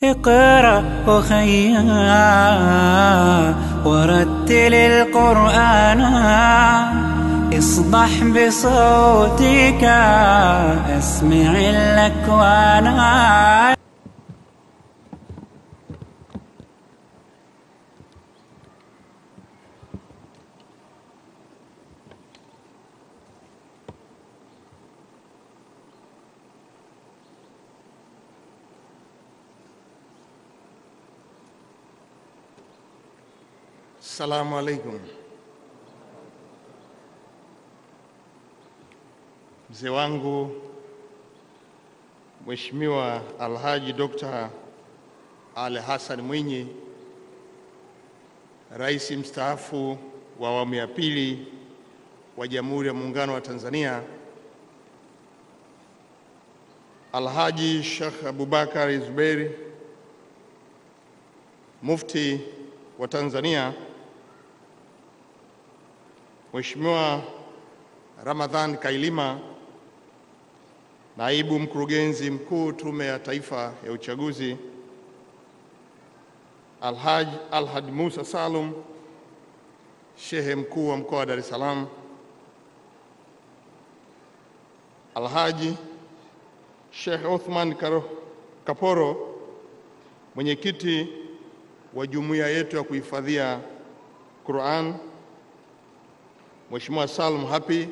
اقرأ أخيا ورتل القرآن اصبح بصوتك اسمع الأكوان. Assalamu alaikum. Mzee wangu Mheshimiwa Alhaji Dr. Ali Hassan Mwinyi, Rais mstaafu wa awamu ya pili wa Jamhuri ya Muungano wa Tanzania, Alhaji Sheikh Abubakar Zuberi, Mufti wa Tanzania, Mheshimiwa Ramadhan Kailima, Naibu Mkurugenzi Mkuu Tume ya Taifa ya Uchaguzi, Alhaji Alhad Musa Salum, Shehe Mkuu wa Mkoa wa Dar es Salaam, Alhaji Sheikh Othman Kaporo, Mwenyekiti wa jumuiya yetu ya kuhifadhia Qur'an, Mheshimiwa Salum Hapi,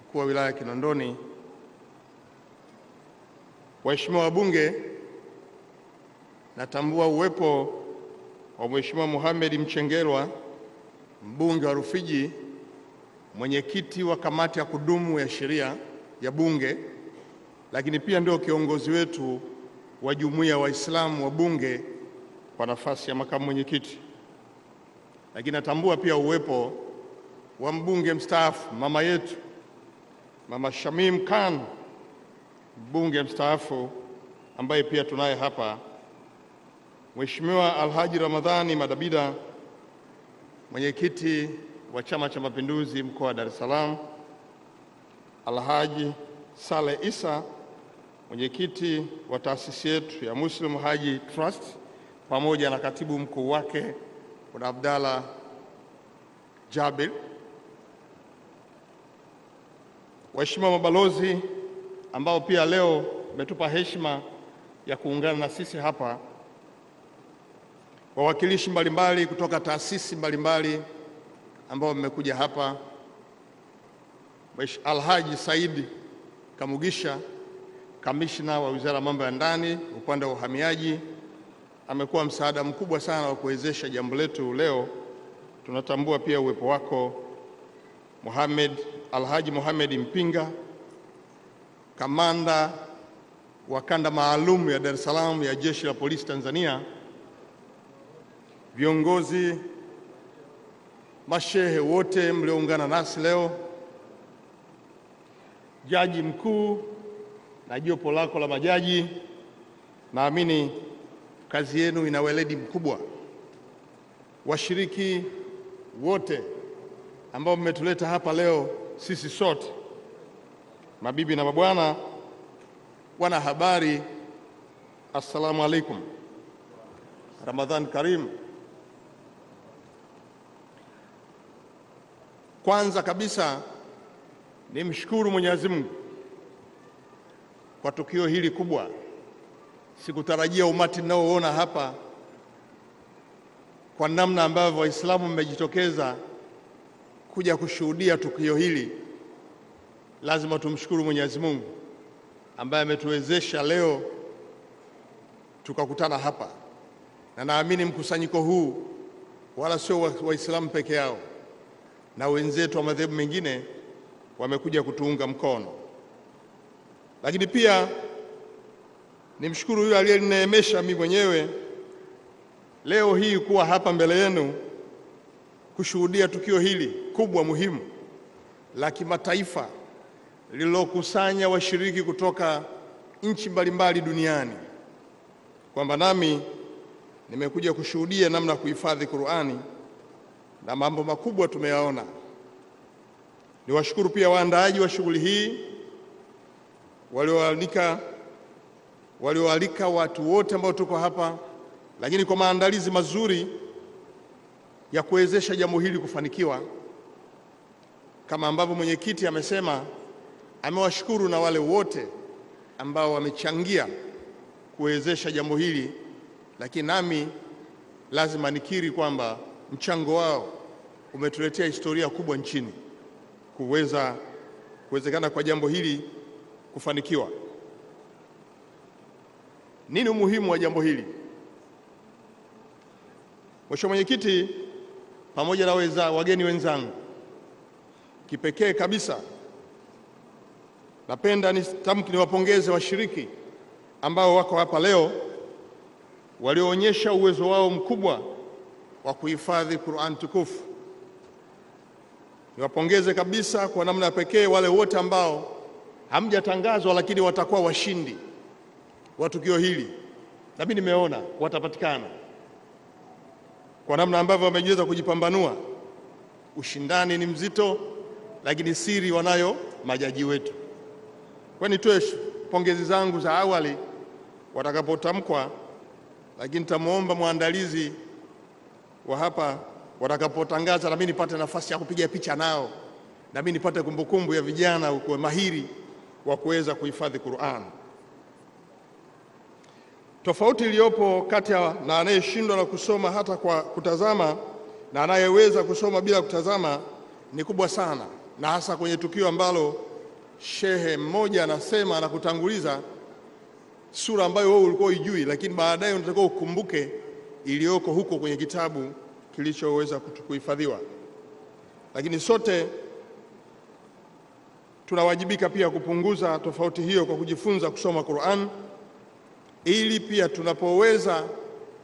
Mkuu wa Wilaya ya Kinondoni, waheshimiwa wabunge, natambua uwepo wa Mheshimiwa Mohamed Mchengerwa, mbunge wa Rufiji, mwenyekiti wa kamati ya kudumu ya sheria ya bunge, lakini pia ndio kiongozi wetu wa jumuiya wa Waislamu wa bunge kwa nafasi ya makamu mwenyekiti. Lakini natambua pia uwepo wa mbunge mstaafu mama yetu Mama Shamim Khan, mbunge mstaafu ambaye pia tunaye hapa, Mheshimiwa Alhaji Ramadhani Madabida, mwenyekiti wa Chama cha Mapinduzi mkoa wa Dar es Salaam, Alhaji Saleh Isa, mwenyekiti wa taasisi yetu ya Muslim Haji Trust, pamoja na katibu mkuu wake Bwana Abdalla Jabir, waheshimiwa mabalozi ambao pia leo umetupa heshima ya kuungana na sisi hapa, wawakilishi mbalimbali kutoka taasisi mbalimbali ambao mmekuja hapa, Alhaji Said Kamugisha, kamishna wa Wizara ya Mambo ya Ndani upande wa uhamiaji, amekuwa msaada mkubwa sana wa kuwezesha jambo letu leo. Tunatambua pia uwepo wako. Alhaji Mohamed Mpinga, kamanda wa kanda maalum ya Dar es Salaam ya Jeshi la Polisi Tanzania, viongozi, mashehe wote mlioungana nasi leo, jaji mkuu na jopo lako la majaji, naamini kazi yenu ina weledi mkubwa. Washiriki wote ambao mmetuleta hapa leo, sisi sote, mabibi na mabwana, wana habari, assalamu alaikum, Ramadhan Karim. Kwanza kabisa nimshukuru Mwenyezi Mungu kwa tukio hili kubwa. Sikutarajia umati ninaoona hapa, kwa namna ambavyo Waislamu mmejitokeza kuja kushuhudia tukio hili. Lazima tumshukuru Mwenyezi Mungu ambaye ametuwezesha leo tukakutana hapa, na naamini mkusanyiko huu wala sio Waislamu peke yao, na wenzetu wa madhehebu mengine wamekuja kutuunga mkono. Lakini pia nimshukuru yule aliyenineemesha mimi mwenyewe leo hii kuwa hapa mbele yenu kushuhudia tukio hili kubwa muhimu la kimataifa lililokusanya washiriki kutoka nchi mbalimbali duniani, kwamba nami nimekuja kushuhudia namna kuhifadhi Qur'ani na mambo makubwa tumeyaona. Niwashukuru pia waandaaji wa shughuli hii walioalika walioalika watu wote ambao tuko hapa, lakini kwa maandalizi mazuri ya kuwezesha jambo hili kufanikiwa. Kama ambavyo mwenyekiti amesema, amewashukuru na wale wote ambao wamechangia kuwezesha jambo hili, lakini nami lazima nikiri kwamba mchango wao umetuletea historia kubwa nchini kuwezekana kwa jambo hili kufanikiwa. Nini umuhimu wa jambo hili? Mheshimiwa Mwenyekiti, pamoja na wageni wenzangu, kipekee kabisa napenda niwapongeze washiriki ambao wako hapa leo, walioonyesha uwezo wao mkubwa wa kuhifadhi Qur'an tukufu. Niwapongeze kabisa kwa namna pekee wale wote ambao hamjatangazwa lakini watakuwa washindi wa tukio hili. Na mimi nimeona watapatikana kwa namna ambavyo wameweza kujipambanua. Ushindani ni mzito, lakini siri wanayo majaji wetu. Kwa nitoe pongezi zangu za awali watakapotamkwa, lakini nitamuomba muandalizi wa hapa watakapotangaza, na mimi nipate nafasi ya kupiga picha nao, na mimi nipate kumbukumbu ya vijana kwa mahiri wa kuweza kuhifadhi Qur'an. Tofauti iliyopo kati na anayeshindwa na kusoma hata kwa kutazama na anayeweza kusoma bila kutazama ni kubwa sana, na hasa kwenye tukio ambalo shehe mmoja anasema na kutanguliza sura ambayo wewe ulikuwa hujui, lakini baadaye unatakiwa ukumbuke iliyoko huko kwenye kitabu kilichoweza kuhifadhiwa. Lakini sote tunawajibika pia kupunguza tofauti hiyo kwa kujifunza kusoma Qur'an, ili pia tunapoweza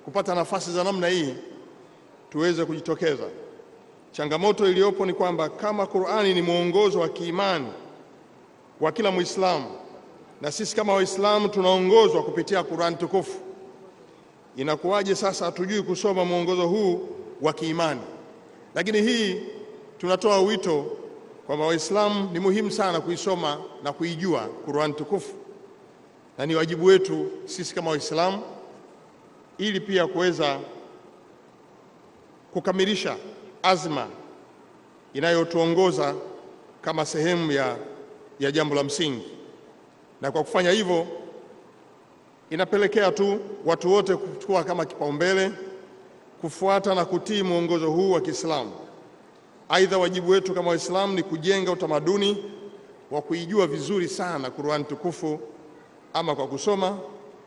kupata nafasi za namna hii tuweze kujitokeza. Changamoto iliyopo ni kwamba kama Qur'ani ni mwongozo wa kiimani wa kila Muislamu, na sisi kama Waislamu tunaongozwa kupitia Qur'an tukufu, inakuwaje sasa hatujui kusoma mwongozo huu wa kiimani? Lakini hii tunatoa wito kwamba Waislamu ni muhimu sana kuisoma na kuijua Qur'an tukufu, na ni wajibu wetu sisi kama Waislamu ili pia kuweza kukamilisha azma inayotuongoza kama sehemu ya jambo la msingi. Na kwa kufanya hivyo inapelekea tu watu wote kuchukua kama kipaumbele kufuata na kutii mwongozo huu wa Kiislamu. Aidha, wajibu wetu kama Waislamu ni kujenga utamaduni wa kuijua vizuri sana Qur'an tukufu, ama kwa kusoma,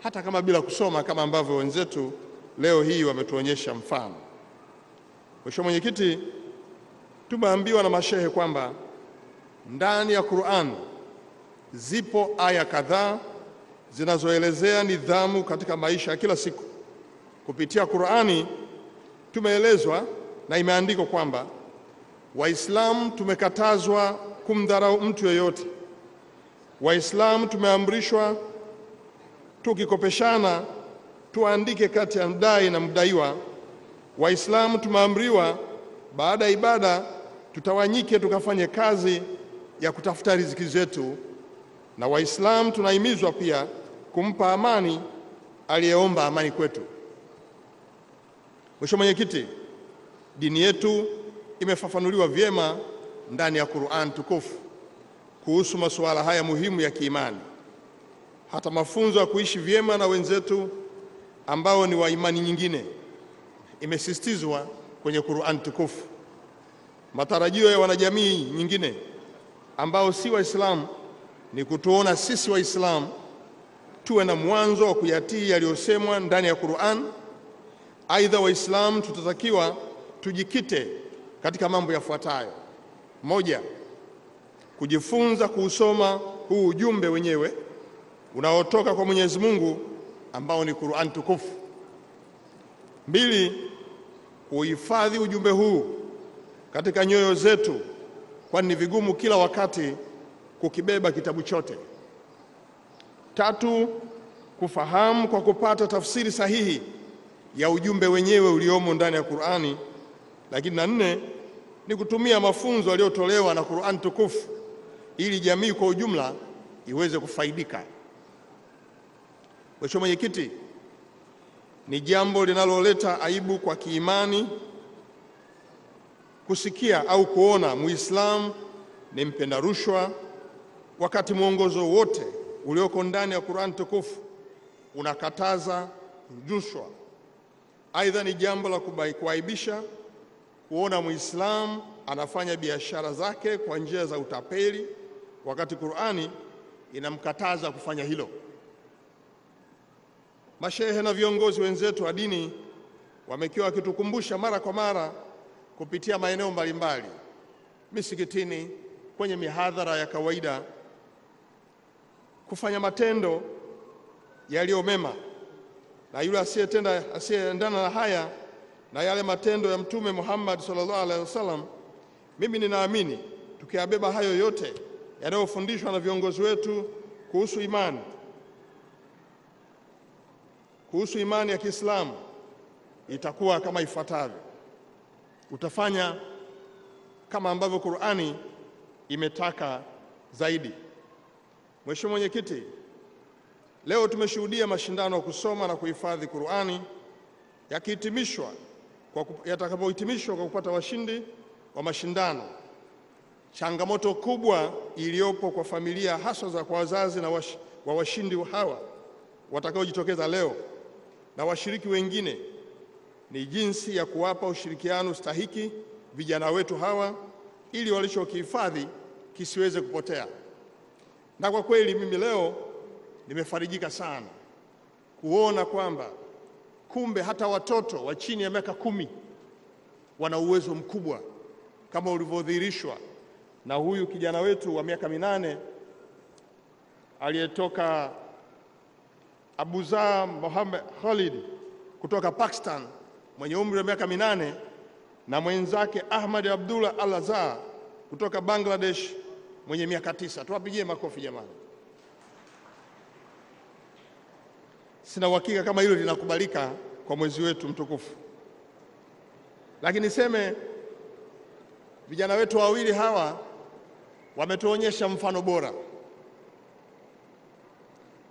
hata kama bila kusoma, kama ambavyo wenzetu leo hii wametuonyesha mfano. Mheshimiwa Mwenyekiti, tumeambiwa na mashehe kwamba ndani ya Qur'an zipo aya kadhaa zinazoelezea nidhamu katika maisha ya kila siku. Kupitia Qur'ani tumeelezwa na imeandikwa kwamba Waislamu tumekatazwa kumdharau mtu yeyote. Waislamu tumeamrishwa tukikopeshana tuandike kati ya mdai na mdaiwa. Waislamu tumeamriwa baada ya ibada tutawanyike tukafanye kazi ya kutafuta riziki zetu, na Waislamu tunahimizwa pia kumpa amani aliyeomba amani kwetu. Mheshimiwa Mwenyekiti, dini yetu imefafanuliwa vyema ndani ya Qur'an tukufu kuhusu masuala haya muhimu ya kiimani. Hata mafunzo ya kuishi vyema na wenzetu ambao ni wa imani nyingine imesisitizwa kwenye Qur'an tukufu. Matarajio ya wanajamii nyingine ambao si Waislamu ni kutuona sisi Waislamu tuwe na mwanzo wa kuyatii yaliyosemwa ndani ya Qur'an. Aidha, Waislamu tutatakiwa tujikite katika mambo yafuatayo: moja, kujifunza kuusoma huu ujumbe wenyewe unaotoka kwa Mwenyezi Mungu ambao ni Qur'an tukufu. Mbili, kuhifadhi ujumbe huu katika nyoyo zetu, kwani ni vigumu kila wakati kukibeba kitabu chote. Tatu, kufahamu kwa kupata tafsiri sahihi ya ujumbe wenyewe uliomo ndani ya Qur'ani. Lakini na nne ni kutumia mafunzo yaliyotolewa na Qur'an tukufu ili jamii kwa ujumla iweze kufaidika. Mheshimiwa Mwenyekiti, ni jambo linaloleta aibu kwa kiimani kusikia au kuona Muislamu ni mpenda rushwa wakati mwongozo wote ulioko ndani ya Qur'an tukufu unakataza rushwa. Aidha, ni jambo la kuaibisha kuona Muislamu anafanya biashara zake kwa njia za utapeli wakati Qur'ani inamkataza kufanya hilo. Mashehe na viongozi wenzetu wa dini wamekuwa wakitukumbusha mara kwa mara kupitia maeneo mbalimbali, misikitini, kwenye mihadhara ya kawaida, kufanya matendo yaliyo mema, na yule asiyeendana na haya na yale matendo ya Mtume Muhammad sallallahu alaihi wasallam, mimi ninaamini tukiyabeba hayo yote yanayofundishwa na viongozi wetu kuhusu imani ya Kiislamu, itakuwa kama ifuatavyo. Utafanya kama ambavyo Qur'ani imetaka zaidi. Mheshimiwa Mwenyekiti, leo tumeshuhudia mashindano ya kusoma na kuhifadhi Qur'ani yatakapohitimishwa kwa kupata washindi wa mashindano. Changamoto kubwa iliyopo kwa familia, hasa kwa wazazi wa washindi hawa watakaojitokeza leo na washiriki wengine, ni jinsi ya kuwapa ushirikiano stahiki vijana wetu hawa ili walichokihifadhi kisiweze kupotea. Na kwa kweli mimi leo nimefarijika sana kuona kwamba kumbe hata watoto wa chini ya miaka 10 wana uwezo mkubwa kama ulivyodhihirishwa na huyu kijana wetu wa miaka 8 aliyetoka Abuzar Mohammed Khalid kutoka Pakistan mwenye umri wa miaka 8 na mwenzake Ahmad Abdullah Al-Azhar kutoka Bangladesh mwenye miaka 9. Tuwapigie makofi jamani. Sina uhakika kama hilo linakubalika kwa mwezi wetu mtukufu, lakini niseme vijana wetu wawili hawa wametuonyesha mfano bora.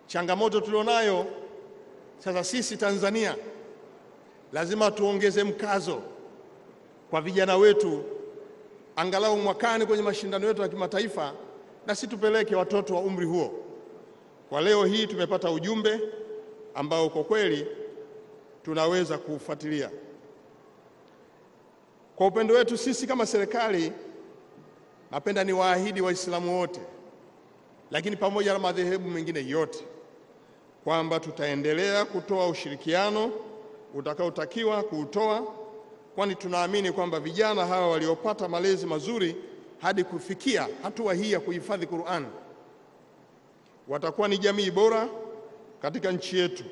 Changamoto tulionayo sasa sisi Tanzania, lazima tuongeze mkazo kwa vijana wetu, angalau mwakani kwenye mashindano yetu ya kimataifa, na si tupeleke watoto wa umri huo. Kwa leo hii tumepata ujumbe ambao kwa kweli tunaweza kufuatilia. Kwa upendo wetu sisi kama serikali, napenda niwaahidi Waislamu wote, lakini pamoja na madhehebu mengine yote, kwamba tutaendelea kutoa ushirikiano utakaotakiwa kuutoa, kwani tunaamini kwamba vijana hawa waliopata malezi mazuri hadi kufikia hatua hii ya kuhifadhi Qur'an watakuwa ni jamii bora katika nchi yetu.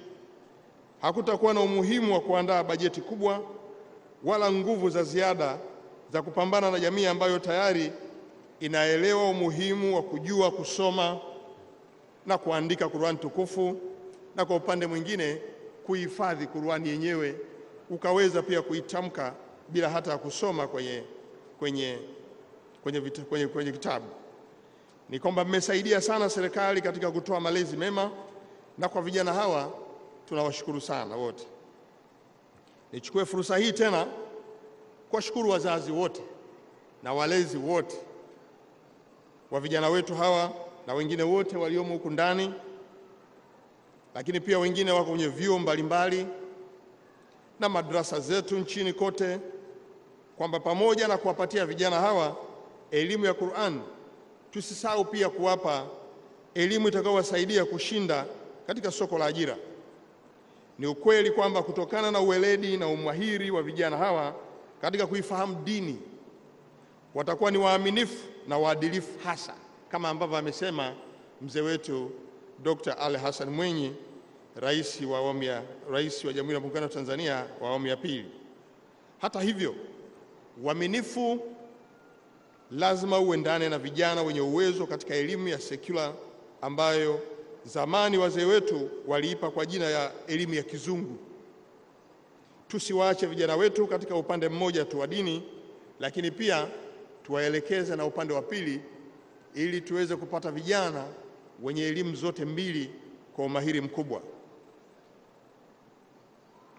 Hakutakuwa na umuhimu wa kuandaa bajeti kubwa wala nguvu za ziada za kupambana na jamii ambayo tayari inaelewa umuhimu wa kujua kusoma na kuandika Qur'an tukufu, na kwa upande mwingine kuhifadhi Qur'an yenyewe, ukaweza pia kuitamka bila hata ya kusoma kwenye kitabu. Ni kwamba mmesaidia sana serikali katika kutoa malezi mema, na kwa vijana hawa tunawashukuru sana wote. Nichukue fursa hii tena kuwashukuru wazazi wote na walezi wote wa vijana wetu hawa na wengine wote waliomo huku ndani, lakini pia wengine wako kwenye vyuo mbalimbali na madrasa zetu nchini kote, kwamba pamoja na kuwapatia vijana hawa elimu ya Qur'an, tusisahau pia kuwapa elimu itakayowasaidia kushinda katika soko la ajira. Ni ukweli kwamba kutokana na uweledi na umahiri wa vijana hawa katika kuifahamu dini, watakuwa ni waaminifu na waadilifu, hasa kama ambavyo amesema mzee wetu Dr. Ali Hassan Mwinyi, rais wa Jamhuri ya Muungano wa Tanzania wa awamu ya pili. Hata hivyo, uaminifu lazima uendane na vijana wenye uwezo katika elimu ya secular ambayo zamani wazee wetu waliipa kwa jina ya elimu ya kizungu. Tusiwaache vijana wetu katika upande mmoja tu wa dini, lakini pia tuwaelekeze na upande wa pili, ili tuweze kupata vijana wenye elimu zote mbili kwa umahiri mkubwa.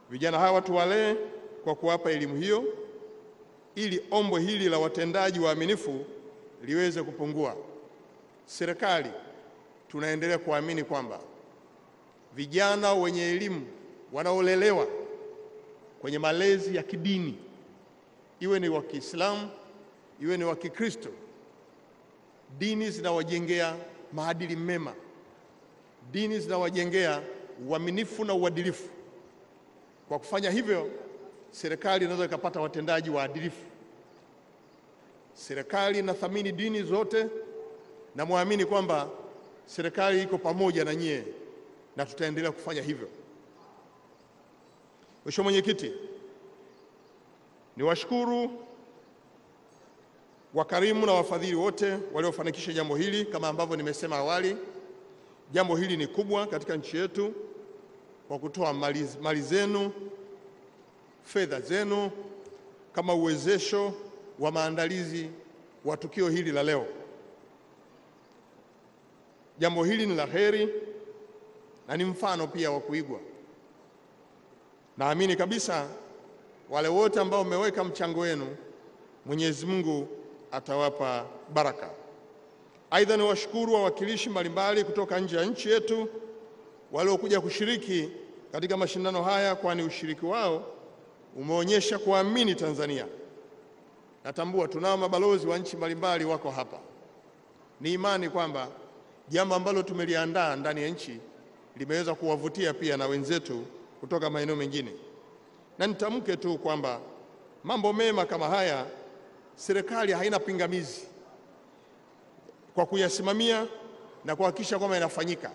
Vijana hawa tuwalee kwa kuwapa elimu hiyo, ili ombwe hili la watendaji waaminifu liweze kupungua. Serikali tunaendelea kuamini kwamba vijana wenye elimu wanaolelewa kwenye malezi ya kidini, iwe ni wa Kiislamu, iwe ni wa Kikristo, dini zinawajengea maadili mema, dini zinawajengea uaminifu na uadilifu. Kwa kufanya hivyo, serikali inaweza ikapata watendaji waadilifu. Serikali inathamini dini zote, na muamini kwamba serikali iko pamoja na nyie, na tutaendelea kufanya hivyo. Mheshimiwa Mwenyekiti, niwashukuru wakarimu na wafadhili wote waliofanikisha jambo hili. Kama ambavyo nimesema awali, jambo hili ni kubwa katika nchi yetu, kwa kutoa mali zenu, fedha zenu kama uwezesho wa maandalizi wa tukio hili la leo. Jambo hili ni la heri na ni mfano pia wa kuigwa. Naamini kabisa wale wote ambao mmeweka mchango wenu, Mwenyezi Mungu atawapa baraka. Aidha, ni washukuru wawakilishi mbalimbali kutoka nje ya nchi yetu waliokuja kushiriki katika mashindano haya, kwani ushiriki wao umeonyesha kuamini Tanzania. Natambua tunao mabalozi wa nchi mbalimbali wako hapa. Ni imani kwamba jambo ambalo tumeliandaa ndani ya nchi limeweza kuwavutia pia na wenzetu kutoka maeneo mengine. Na nitamke tu kwamba mambo mema kama haya serikali haina pingamizi kwa kuyasimamia na kuhakikisha kwamba yanafanyika.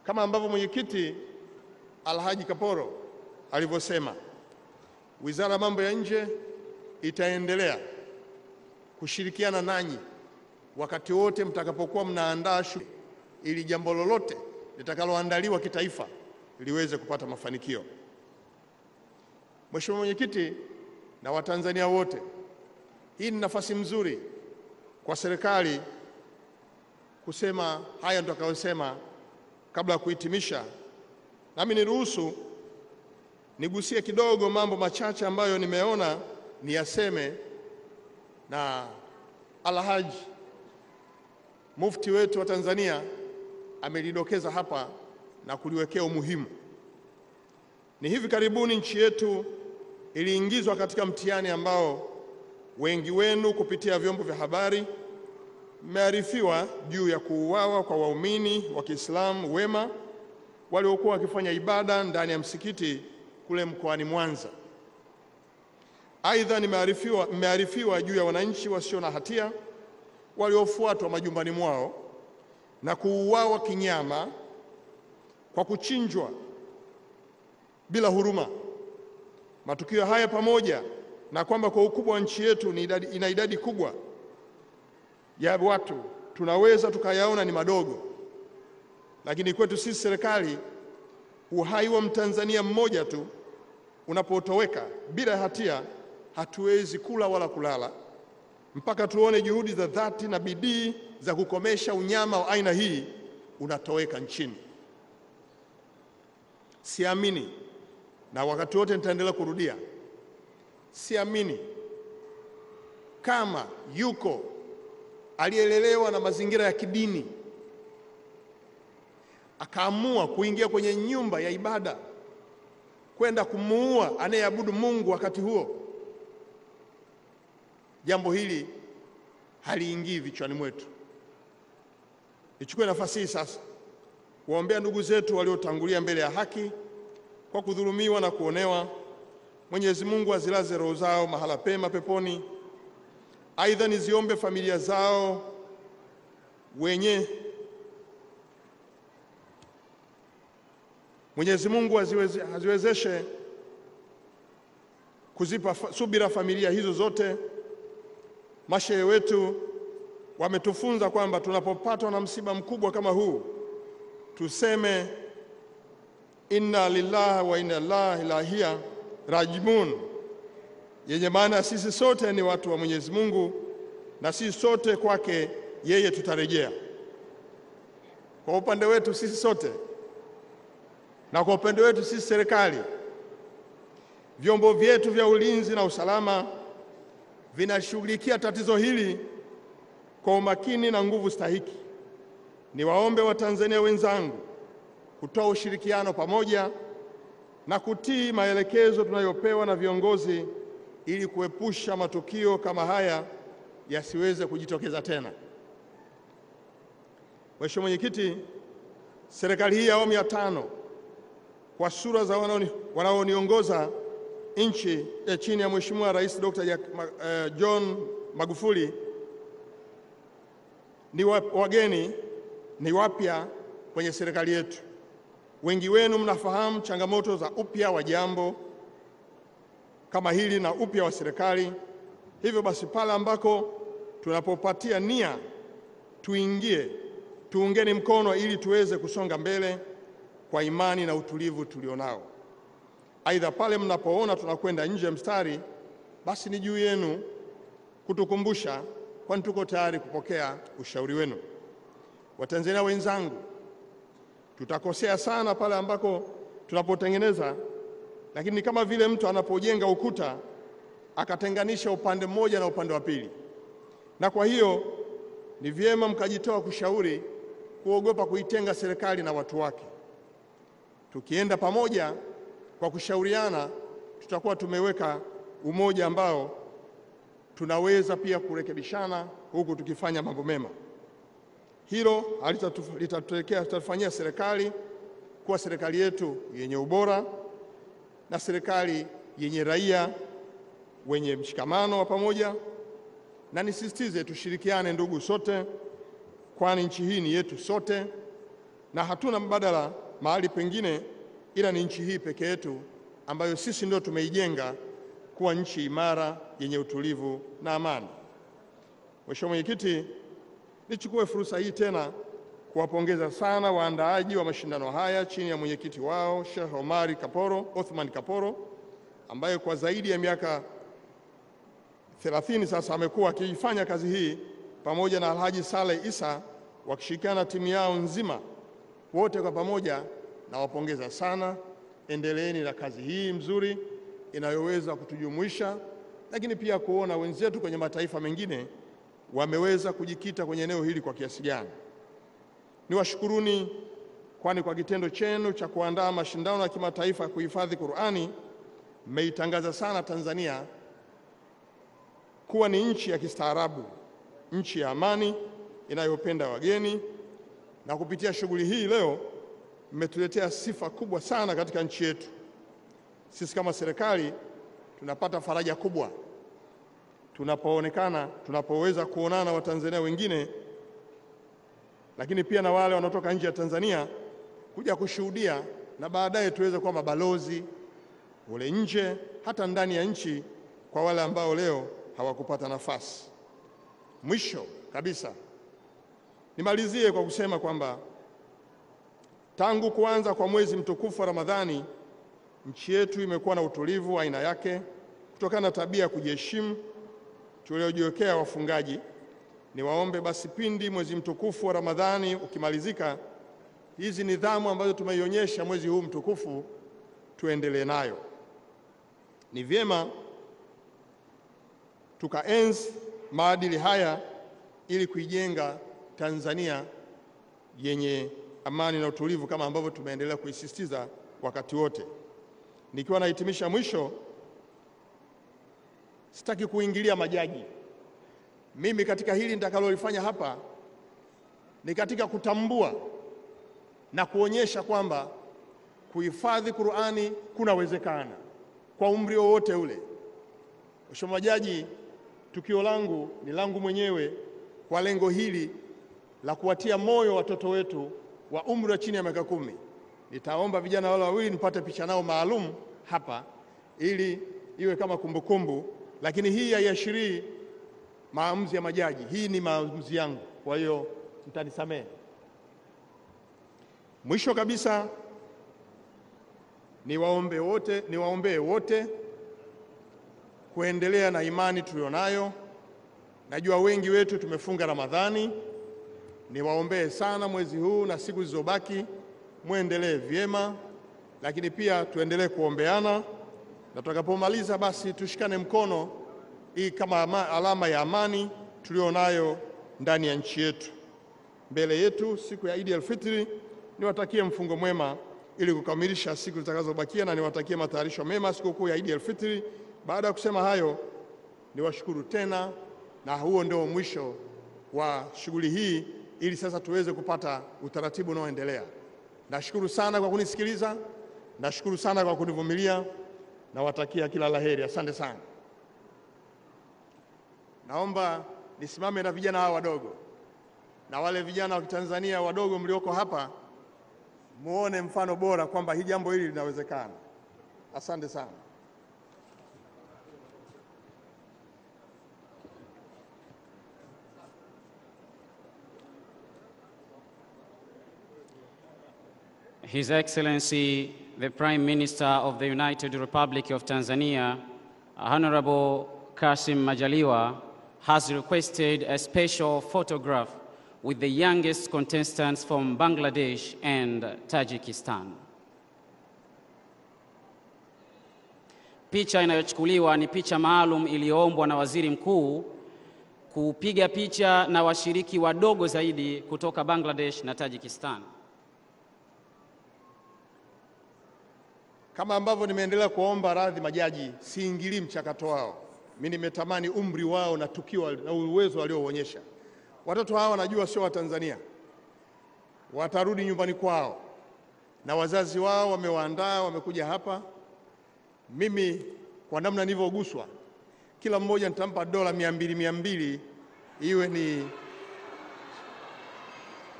Kama ambavyo mwenyekiti Alhaji Kaporo alivyosema, Wizara ya Mambo ya Nje itaendelea kushirikiana nanyi wakati wote mtakapokuwa mnaandaa shughuli, ili jambo lolote litakaloandaliwa kitaifa liweze kupata mafanikio. Mheshimiwa Mwenyekiti na Watanzania wote, hii ni nafasi nzuri kwa serikali kusema haya nitakayosema. Kabla ya kuhitimisha, nami niruhusu nigusie kidogo mambo machache ambayo nimeona niyaseme, na Alhaji Mufti wetu wa Tanzania amelidokeza hapa na kuliwekea umuhimu. Ni hivi karibuni nchi yetu iliingizwa katika mtihani ambao wengi wenu kupitia vyombo vya habari mmearifiwa juu ya kuuawa kwa waumini wa Kiislamu wema waliokuwa wakifanya ibada ndani ya msikiti kule mkoani Mwanza. Aidha, mmearifiwa juu ya wananchi wasio na hatia waliofuatwa majumbani mwao na kuuawa kinyama kwa kuchinjwa bila huruma. Matukio haya, pamoja na kwamba kwa ukubwa wa nchi yetu ina idadi kubwa ya watu, tunaweza tukayaona ni madogo, lakini kwetu sisi serikali, uhai wa Mtanzania mmoja tu unapotoweka bila hatia, hatuwezi kula wala kulala mpaka tuone juhudi za dhati na bidii za kukomesha unyama wa aina hii unatoweka nchini. Siamini, na wakati wote nitaendelea kurudia, siamini kama yuko aliyelelewa na mazingira ya kidini akaamua kuingia kwenye nyumba ya ibada kwenda kumuua anayeabudu Mungu wakati huo. Jambo hili haliingii vichwani mwetu. Nichukue nafasi hii sasa kuwaombea ndugu zetu waliotangulia mbele ya haki kwa kudhulumiwa na kuonewa. Mwenyezi Mungu azilaze roho zao mahala pema peponi. Aidha, niziombe familia zao Mwenyezi Mungu aziwezeshe kuzipa subira familia hizo zote. Mashehe wetu wametufunza kwamba tunapopatwa na msiba mkubwa kama huu tuseme inna lillahi wa inna ilaihi rajiun, yenye maana sisi sote ni watu wa Mwenyezi Mungu na sisi sote kwake yeye tutarejea. Kwa upande wetu sisi sote na kwa upande wetu sisi serikali, Vyombo vyetu vya ulinzi na usalama vinashughulikia tatizo hili kwa umakini na nguvu stahiki. Niwaombe Watanzania wenzangu kutoa ushirikiano pamoja na kutii maelekezo tunayopewa na viongozi ili kuepusha matukio kama haya yasiweze kujitokeza tena. Mheshimiwa Mwenyekiti, serikali hii ya awamu ya 5 kwa sura za wanaoniongoza nchi chini ya Mheshimiwa Rais Dr. John Magufuli ni wageni, ni wapya kwenye serikali yetu. Wengi wenu mnafahamu changamoto za upya wa jambo kama hili na upya wa serikali. Hivyo basi, pale ambako tunapopatia nia tuingie, tuungeni mkono ili tuweze kusonga mbele kwa imani na utulivu tulionao. Aidha, pale mnapoona tunakwenda nje mstari, basi ni juu yenu kutukumbusha, kwani tuko tayari kupokea ushauri wenu. Watanzania wenzangu, tutakosea sana pale ambako tunapotengeneza, lakini kama vile mtu anapojenga ukuta akatenganisha upande mmoja na upande wa pili. Na kwa hiyo ni vyema mkajitoa kushauri, kuogopa kuitenga serikali na watu wake. Tukienda pamoja kwa kushauriana, tutakuwa tumeweka umoja ambao tunaweza pia kurekebishana huku tukifanya mambo mema. Hilo litatufanyia serikali kuwa serikali yetu yenye ubora na serikali yenye raia wenye mshikamano wa pamoja. Na nisisitize, tushirikiane ndugu sote, kwani nchi hii ni yetu sote na hatuna mbadala mahali pengine ila ni nchi hii peke yetu ambayo sisi ndio tumeijenga kuwa nchi imara yenye utulivu na amani. Mheshimiwa Mwenyekiti, nichukue fursa hii tena kuwapongeza sana waandaaji wa mashindano haya chini ya mwenyekiti wao Sheikh Othman Kaporo, ambaye kwa zaidi ya miaka 30 sasa amekuwa akifanya kazi hii pamoja na Alhaji Saleh Isa, wakishirikiana na timu yao nzima. Wote kwa pamoja nawapongeza sana. Endeleeni na kazi hii mzuri inayoweza kutujumuisha, lakini pia kuona wenzetu kwenye mataifa mengine wameweza kujikita kwenye eneo hili kwa kiasi gani. Niwashukuruni, kwani kwa kitendo chenu cha kuandaa mashindano ya kimataifa kuhifadhi Qur'ani mmeitangaza sana Tanzania kuwa ni nchi ya kistaarabu, nchi ya amani inayopenda wageni, na kupitia shughuli hii leo mmetuletea sifa kubwa sana katika nchi yetu. Sisi kama serikali tunapata faraja kubwa tunapoweza kuonana na Watanzania wengine, lakini pia na wale wanaotoka nje ya Tanzania kuja kushuhudia, na baadaye tuweze kuwa mabalozi ule nje hata ndani ya nchi kwa wale ambao leo hawakupata nafasi. Mwisho kabisa, nimalizie kwa kusema kwamba tangu kuanza kwa mwezi mtukufu wa Ramadhani, nchi yetu imekuwa na utulivu wa aina yake kutokana na tabia ya kujiheshimu tuliojiwekea wafungaji. Niwaombe basi, pindi mwezi mtukufu wa Ramadhani ukimalizika, hizi nidhamu ambazo tumeionyesha mwezi huu mtukufu tuendelee nayo. Ni vyema tukaenzi maadili haya ili kuijenga Tanzania yenye amani na utulivu kama ambavyo tumeendelea kuisisitiza wakati wote. Nikiwa nahitimisha, mwisho, sitaki kuingilia majaji. Mimi katika hili nitakalolifanya hapa ni katika kutambua na kuonyesha kwamba kuhifadhi Qur'ani kunawezekana kwa umri wowote ule. Mheshimiwa majaji, tukio langu ni langu mwenyewe kwa lengo hili la kuwatia moyo watoto wetu wa umri wa chini ya miaka 10. Nitaomba vijana wale wawili nipate picha nao maalum hapa ili iwe kama kumbukumbu, lakini hii haiashirii maamuzi ya majaji. Hii ni maamuzi yangu, kwa hiyo mtanisamehe. Mwisho kabisa, niwaombee wote kuendelea na imani tulionayo. Najua wengi wetu tumefunga Ramadhani. Niwaombee sana mwezi huu na siku zilizobaki muendelee vyema, lakini pia tuendelee kuombeana na tutakapomaliza basi tushikane mkono, hii kama alama ya amani tulionayo ndani ya nchi yetu. Mbele yetu siku ya Eid al-Fitr, niwatakie mfungo mwema ili kukamilisha siku zitakazobakia, na niwatakie matayarisho mema sikukuu ya Eid al-Fitr. Baada ya kusema hayo, niwashukuru tena, na huo ndio mwisho wa shughuli hii, ili sasa tuweze kupata utaratibu unaoendelea. Nashukuru sana kwa kunisikiliza, nashukuru sana kwa kunivumilia, na watakia kila laheri. Asante sana. Naomba nisimame na vijana hawa wadogo, na wale vijana wa Kitanzania wadogo mlioko hapa, muone mfano bora kwamba hii jambo hili linawezekana. Asante sana. His Excellency, the Prime Minister of the United Republic of Tanzania, Honorable Kassim Majaliwa, has requested a special photograph with the youngest contestants from Bangladesh and Tajikistan. Picha inayochukuliwa ni picha maalum iliyoombwa na Waziri Mkuu kupiga picha na washiriki wadogo zaidi kutoka Bangladesh na Tajikistan. Kama ambavyo nimeendelea kuomba radhi majaji, siingilii mchakato wao. Mimi nimetamani umri wao na tukio na uwezo walioonyesha. Watoto hawa najua sio wa Tanzania. Watarudi nyumbani kwao, na wazazi wao wamewaandaa, wamekuja hapa. Mimi kwa namna nilivyoguswa, kila mmoja nitampa dola 200 iwe ni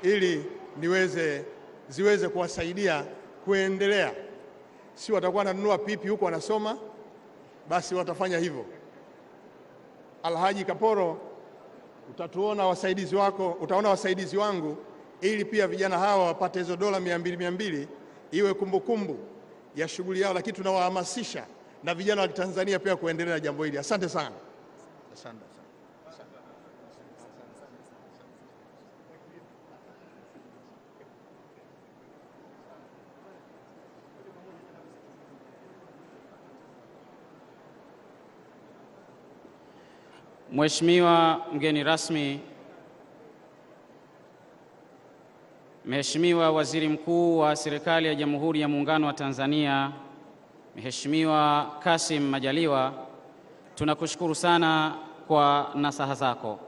ili ziweze kuwasaidia kuendelea. Si watakuwa wananunua pipi huko wanasoma, basi watafanya hivyo. Alhaji Kaporo, utatuona wasaidizi wako, utaona wasaidizi wangu, ili pia vijana hawa wapate hizo dola 200 iwe kumbukumbu ya shughuli yao, lakini tunawahamasisha na vijana wa Tanzania pia kuendelea na jambo hili. Asante sana. Asante. Mheshimiwa mgeni rasmi, Mheshimiwa Waziri Mkuu wa Serikali ya Jamhuri ya Muungano wa Tanzania, Mheshimiwa Kassim Majaliwa, tunakushukuru sana kwa nasaha zako.